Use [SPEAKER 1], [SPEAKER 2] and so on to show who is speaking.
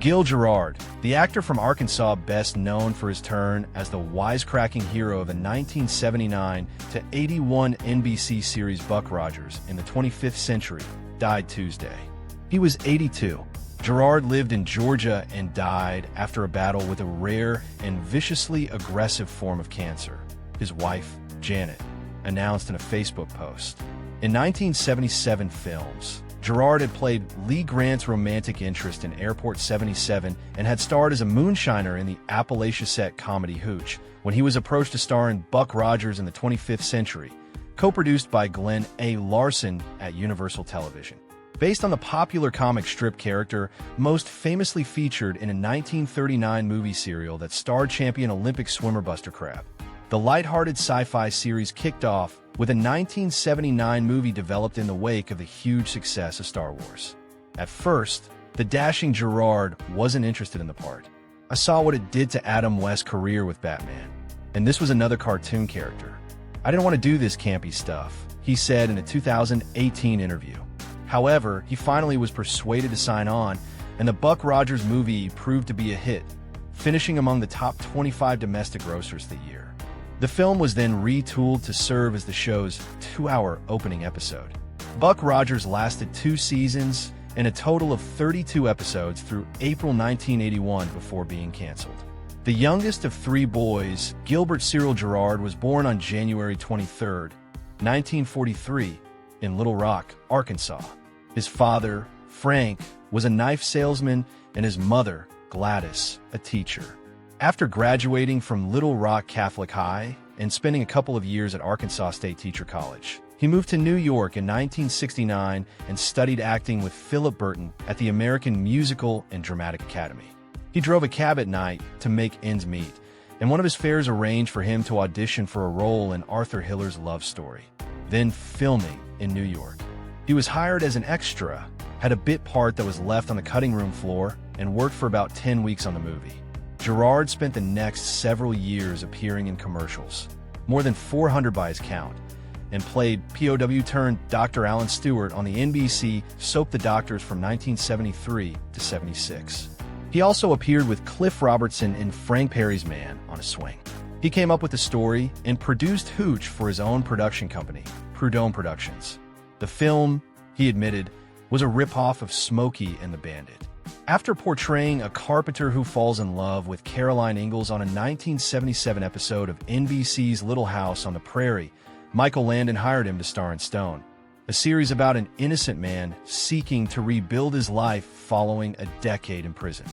[SPEAKER 1] Gil Gerard, the actor from Arkansas best known for his turn as the wisecracking hero of the 1979 to 81 NBC series Buck Rogers in the 25th Century, died Tuesday. He was 82. Gerard lived in Georgia and died after a battle with a rare and viciously aggressive form of cancer, his wife, Janet, announced in a Facebook post. In 1977 films, Gerard had played Lee Grant's romantic interest in Airport 77 and had starred as a moonshiner in the Appalachia set comedy Hooch when he was approached to star in Buck Rogers in the 25th Century, co-produced by Glenn A. Larson at Universal Television. Based on the popular comic strip character most famously featured in a 1939 movie serial that starred champion Olympic swimmer Buster Crabbe. The lighthearted sci-fi series kicked off with a 1979 movie developed in the wake of the huge success of Star Wars. At first, the dashing Gerard wasn't interested in the part. "I saw what it did to Adam West's career with Batman, and this was another cartoon character. I didn't want to do this campy stuff," he said in a 2018 interview. However, he finally was persuaded to sign on, and the Buck Rogers movie proved to be a hit, finishing among the top 25 domestic grossers that year. The film was then retooled to serve as the show's 2-hour opening episode. Buck Rogers lasted 2 seasons and a total of 32 episodes through April 1981 before being canceled. The youngest of 3 boys, Gilbert Cyril Gerard, was born on January 23, 1943, in Little Rock, Arkansas. His father, Frank, was a knife salesman, and his mother, Gladys, a teacher. After graduating from Little Rock Catholic High and spending a couple of years at Arkansas State Teacher College, he moved to New York in 1969 and studied acting with Philip Burton at the American Musical and Dramatic Academy. He drove a cab at night to make ends meet, and one of his fares arranged for him to audition for a role in Arthur Hiller's Love Story, then filming in New York. He was hired as an extra, had a bit part that was left on the cutting room floor, and worked for about 10 weeks on the movie. Gerard spent the next several years appearing in commercials, more than 400 by his count, and played POW turned Dr. Alan Stewart on the NBC soap The Doctors from 1973 to 76. He also appeared with Cliff Robertson in Frank Perry's Man on a Swing. He came up with the story and produced Hooch for his own production company, Prudhomme Productions. The film, he admitted, was a ripoff of Smokey and the Bandit. After portraying a carpenter who falls in love with Caroline Ingalls on a 1977 episode of NBC's Little House on the Prairie, Michael Landon hired him to star in Stone, a series about an innocent man seeking to rebuild his life following a decade in prison.